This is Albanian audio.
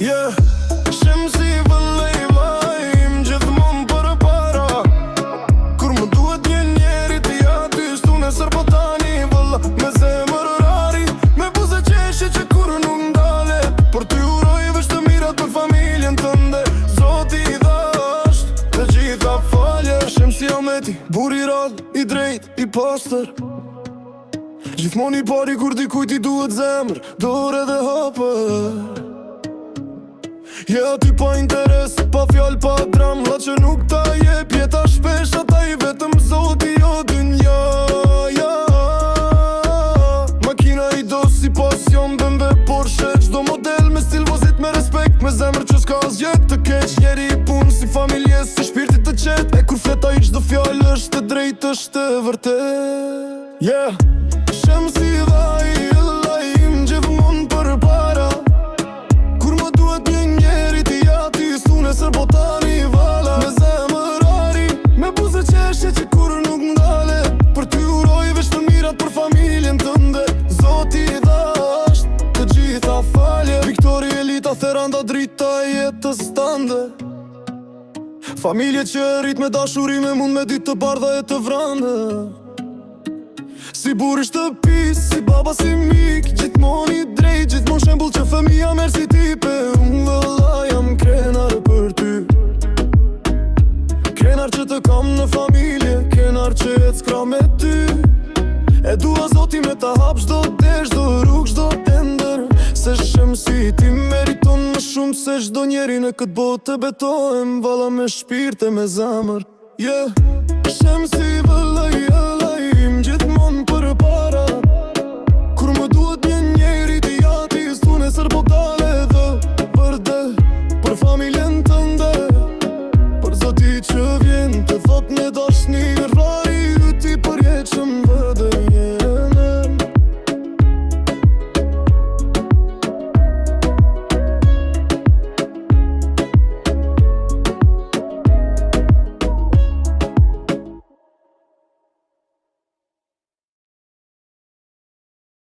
Shemsi vëllej vlajim gjithmon për para. Kur më duhet një njeri të jati shtu nesër po tani vëlla. Me zemër rari, me buze qeshe që kur nuk ndalet. Por ty uroj vesh të mirat për familjen tënde. Zoti i dhasht të gjitha falje. Shemsi Ahmeti, buri rad, i drejt, i pastër. Gjithmon i pari kur dikujt i duhet zemër, dore dhe hapër. Ti pa interes, pa fjall, pa dram. La që nuk ta jep jeta shpesh, ata i vetëm zoti jo dynja. Makina i do si pasion, BMW, Porsche, çdo model me stil vozit me respekt. Me zemër që s'ka asgjë të keq. Njeri i pun si familje, si shpirtit të qet. E kur fleta i çdo fjallë është e drejt, është e vërtet. Shemsi vaj lajim gjithmon për para. Kur më duhet një njeri t'i jati stu nesër botani vala. Me zemër rari, me buze qeshe që kur nuk ndalet. Për ty uroj vesh të mirat për familjen tënde. Zoti i dhasht të gjitha falje. Viktori, Elita, Theranda, drita jetës tënde. Familje që rrit me dashuri, me mund me ditë të bardha e të vrande. Si buri shtëpis, si baba, si mik. Gjithmon i drejt, gjithmon shembull që fëmija merr si tipe. Unë vëlla jam krenar për ty. Krenar që të kam në familje, krenar që ec s'kra me ty. E dua zoti me ta hap çdo desh, çdo rrugë, çdo ender. Se Shemsi ti meriton më shumë se çdo njeri në këtë botë të betohem. Valla me shpirt e me zemër. Shemsi vëlla